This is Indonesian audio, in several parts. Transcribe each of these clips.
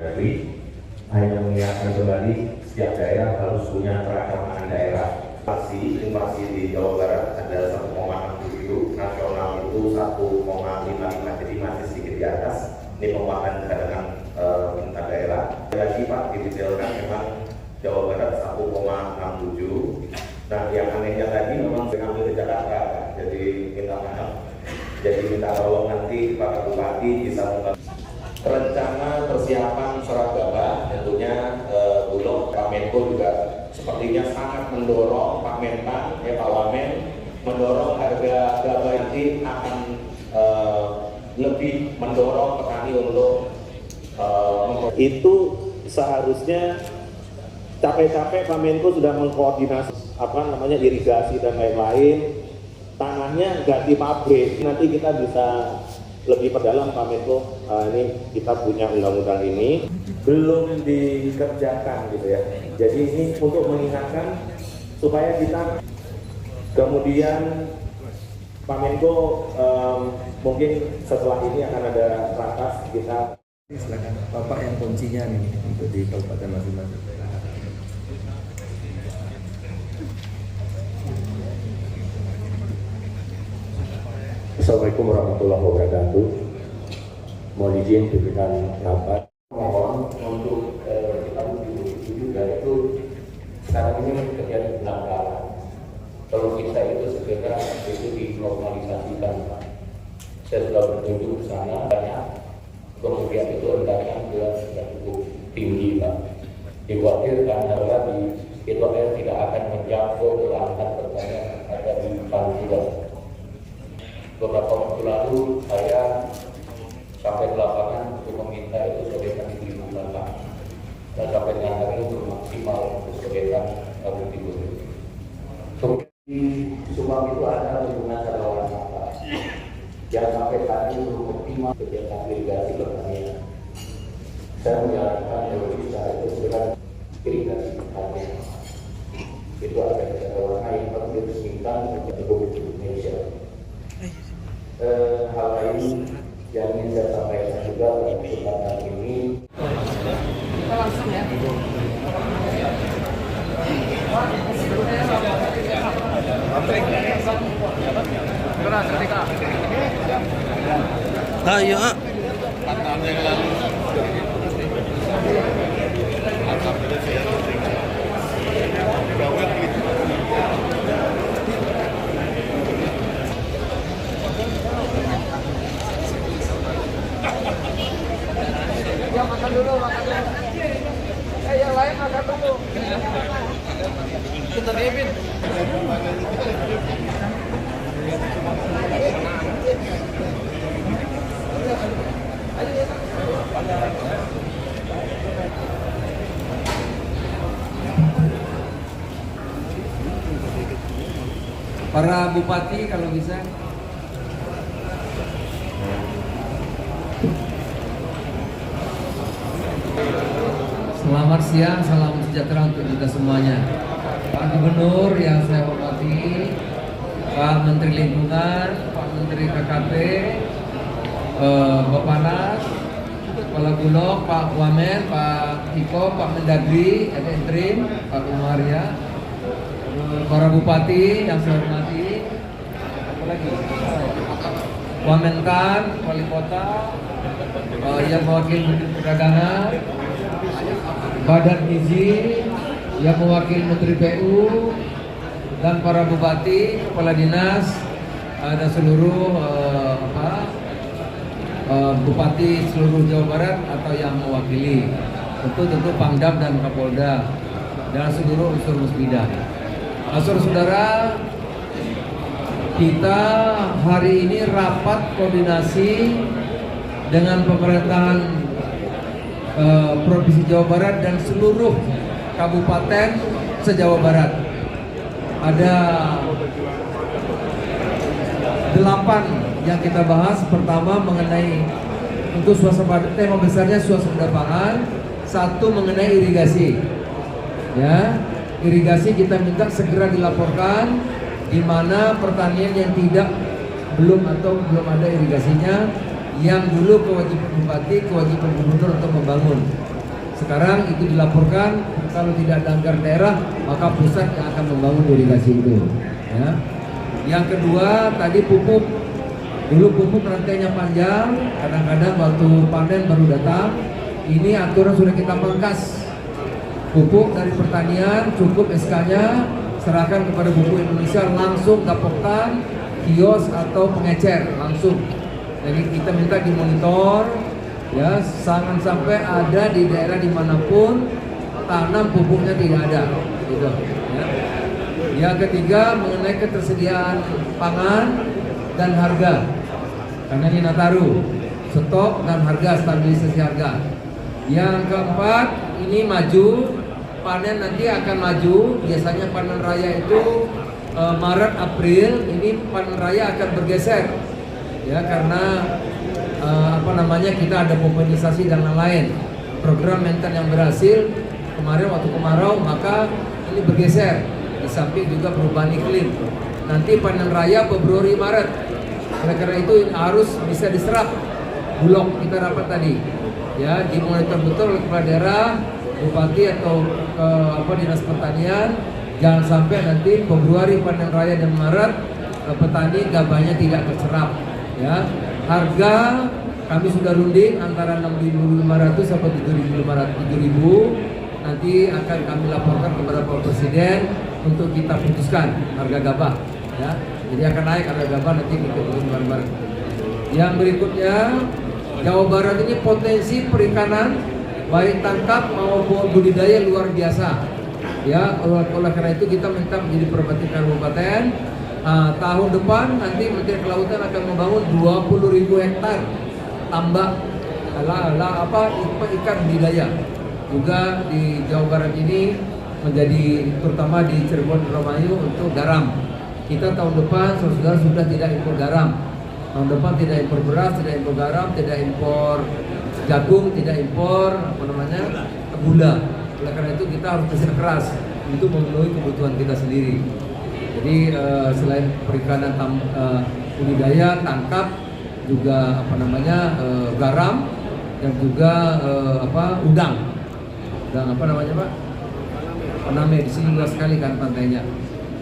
Mendagri hanya mengingatkan kembali setiap daerah harus punya keragaman daerah. Inflasi di Jawa Barat ada 1,67, nasional itu 1,55, jadi masih sedikit di atas. Ini penguatan cadangan pemerintah daerah. Lagi Pak didetailkan memang Jawa Barat 1,67. Nah yang anehnya tadi memang mengambil ke Jakarta, jadi minta maaf. Jadi minta tolong nanti Pak Bupati bisa membantu. Rencana persiapan Surabaya tentunya Bulog, Pak Menko juga sepertinya sangat mendorong Pak Mentan, Pak Wamen mendorong harga gabah nanti akan lebih mendorong petani untuk itu seharusnya capek-capek Pak Menko sudah mengkoordinasi irigasi dan lain-lain, tanahnya ganti pabrik, nanti kita bisa lebih perdalam Pak Menko. Ini kita punya undang-undang ini belum dikerjakan gitu ya, jadi ini untuk mengingatkan supaya kita kemudian Pak Menko mungkin setelah ini akan ada ratas kita. Silakan Bapak yang kuncinya nih untuk di kabupaten masing-masing. Assalamualaikum warahmatullahi wabarakatuh. Mohon izin pimpinan rapat. Mohon untuk kita itu juga itu sekarang ini terjadi pelanggaran. Kalau kita itu segera itu dinormalisasikan, Pak. Saya sudah berkunjung ke sana banyak. Kemudian itu rendahnya juga sudah cukup tinggi, Pak. Dikhawatirkan adalah itu tidak akan menjangkau ke lahan bertanya ada di Pantura. Beberapa waktu lalu saya sampai ke lapangan untuk meminta itu sodetan di lingkungan Pak. Dan sampai dengan hari ini maksimal untuk sodetan Kabupaten Timur. Di Subang itu ada hubungan relawan Pak. Yang sampai tadi belum optimal kegiatan irigasi pertanian. Saya menyarankan kalau bisa itu segera irigasi pertanian. Itu ada relawan yang perlu diresmikan untuk Republik Indonesia. Hal lain yang ingin saya sampaikan juga pada kesempatan ini. Kita langsung ya. Ayo. Ya makan dulu. Yang lain makan dulu. Kita Devin. Para bupati kalau bisa. Selamat siang, salam sejahtera untuk kita semuanya. Pak Gubernur yang saya hormati, Pak Menteri Lingkungan, Pak Menteri KKP, Bapak Nas, Kepala Bulog, Pak Wamen, Pak Iko, Pak Mendagri, Interim, Pak Umar ya, para bupati yang saya hormati, apalagi Wamentan, Wali Kota, yang mewakili Menteri Perdagangan, Badan Gizi yang mewakili Menteri PU dan para bupati, kepala dinas dan seluruh bupati seluruh Jawa Barat atau yang mewakili, tentu Pangdam dan Kapolda dan seluruh unsur musbidah. Saudara, kita hari ini rapat koordinasi dengan pemerintahan Provinsi Jawa Barat dan seluruh kabupaten se-Jawa Barat. Ada 8 yang kita bahas. Pertama mengenai untuk suasana, tema besarnya suasana pangan. 1 mengenai irigasi. Ya, irigasi kita minta segera dilaporkan di mana pertanian yang belum ada irigasinya, yang dulu kewajiban bupati, kewajiban gubernur untuk membangun. Sekarang itu dilaporkan, kalau tidak ada anggaran daerah maka pusat yang akan membangun irigasi itu. Ya. Yang kedua tadi pupuk. Dulu pupuk rantainya panjang, kadang-kadang waktu panen baru datang. Ini aturan sudah kita pangkas. Pupuk dari pertanian cukup SK-nya, serahkan kepada Pupuk Indonesia, langsung gapoktan, kios atau pengecer langsung. Jadi kita minta dimonitor, ya, jangan sampai ada di daerah dimanapun tanam pupuknya tidak ada, gitu. Ya. Yang ketiga mengenai ketersediaan pangan dan harga, karena ini Nataru, stok dan harga, stabilisasi harga. Yang keempat ini maju, panen nanti akan maju. Biasanya panen raya itu Maret April, ini panen raya akan bergeser, ya, karena kita ada poponisasi dan lain-lain. Program mainten yang berhasil kemarin waktu kemarau, maka ini bergeser. Di samping juga perubahan iklim. Nanti panen raya Februari Maret. Oleh karena itu harus bisa diserap. Bulog kita rapat tadi, ya, dimonitor betul oleh kepala daerah, bupati atau dinas pertanian. Jangan sampai nanti Februari panen raya dan Maret petani gabahnya tidak terserap. Ya, harga kami sudah runding antara 6.500 sampai 7.000. Nanti akan kami laporkan kepada Pak Presiden untuk kita putuskan harga gabah. Ya, jadi akan naik harga gabah nanti kita turun bareng-bareng. Yang berikutnya, Jawa Barat ini potensi perikanan baik tangkap maupun budidaya luar biasa. Ya, oleh karena itu kita minta menjadi perhati kabupaten. Tahun depan nanti Menteri Kelautan akan membangun 20.000 hektar tambak ikan budidaya. Juga di Jawa Barat ini menjadi terutama di Cirebon, Indramayu untuk garam. Kita tahun depan saudara sudah tidak impor garam. Tahun depan tidak impor beras, tidak impor garam, tidak impor jagung, tidak impor gula. Oleh karena itu kita harus bekerja keras untuk memenuhi kebutuhan kita sendiri. Jadi selain perikanan budidaya, tangkap, juga garam dan juga udang. Dan Pak? Paname, di sini luas sekali kan pantainya.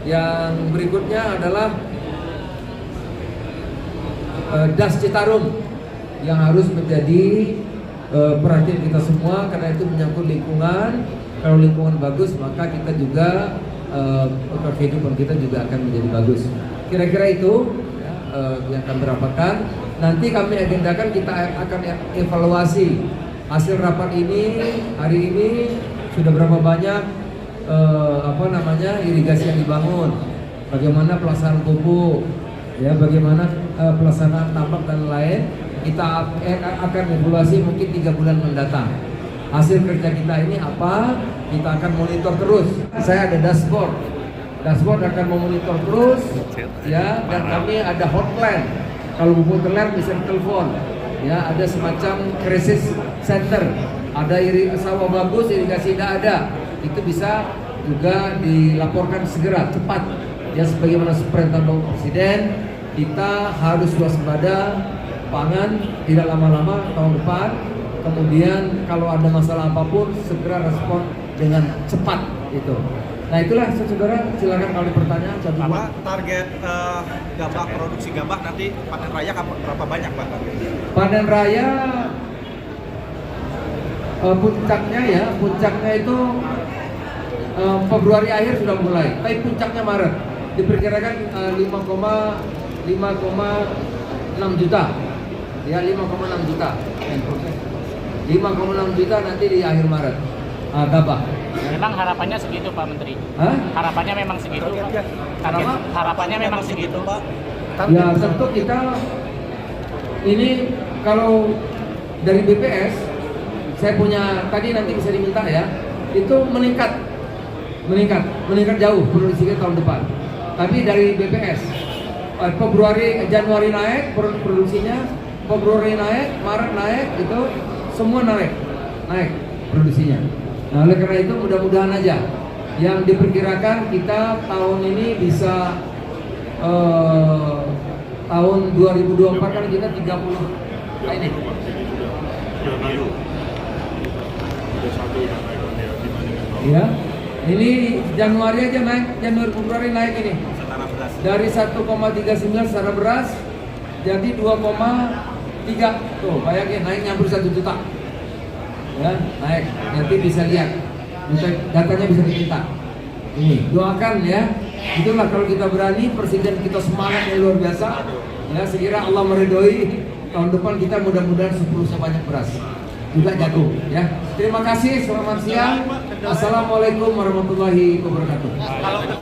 Yang berikutnya adalah Das Citarum yang harus menjadi perhatian kita semua karena itu menyangkut lingkungan. Kalau lingkungan bagus maka kita juga kehidupan kita juga akan menjadi bagus. Kira-kira itu yang kami rapatkan. Nanti kami agendakan kita akan evaluasi hasil rapat ini. Hari ini sudah berapa banyak irigasi yang dibangun, bagaimana pelaksanaan pupuk, ya, bagaimana pelaksanaan tambak dan lain. Kita akan evaluasi mungkin 3 bulan mendatang. Hasil kerja kita ini apa? Kita akan monitor terus. Saya ada dashboard akan memonitor terus, ya, dan kami ada hotline. Kalau pupuk teler bisa ditelepon. Ya, ada semacam krisis center. Ada sawah bagus, irigasi tidak ada, itu bisa juga dilaporkan segera, cepat. Ya, sebagaimana perintah Bapak Presiden, kita harus waspada pangan, tidak lama-lama tahun depan. Kemudian kalau ada masalah apapun segera respon dengan cepat itu. Nah itulah saudara, silakan kalau pertanyaan. Target gabah, produksi gabah nanti panen raya berapa banyak Pak? Panen raya puncaknya itu Februari akhir sudah mulai, tapi puncaknya Maret. Diperkirakan 5,6 juta. Ya, 5,6 juta. 5,6 juta nanti di akhir Maret. Gabah. Memang harapannya segitu Pak Menteri. Hah? Harapannya memang segitu. Harapannya memang segitu Pak. Ya tentu kita ini kalau dari BPS saya punya tadi nanti bisa diminta ya, itu meningkat jauh produksinya tahun depan. Tapi dari BPS Januari naik produksinya, Februari naik, Maret naik, itu semua naik produksinya. Nah, oleh karena itu mudah-mudahan aja yang diperkirakan kita tahun ini bisa tahun 2024 kan kita 30 ini Ya, ini Januari aja naik, Januari Februari naik ini Setara beras. dari 1,39 secara beras jadi 2,3 tuh, bayangin naik hampir 1 juta. Ya, naik. Nanti bisa lihat, datanya bisa diminta. Ini doakan ya. Itulah kalau kita berani, presiden kita semangat yang luar biasa. Ya, sekira Allah meridhoi tahun depan kita mudah-mudahan 10 sebanyak beras. Juga jagung ya. Terima kasih, selamat siang. Assalamualaikum warahmatullahi wabarakatuh.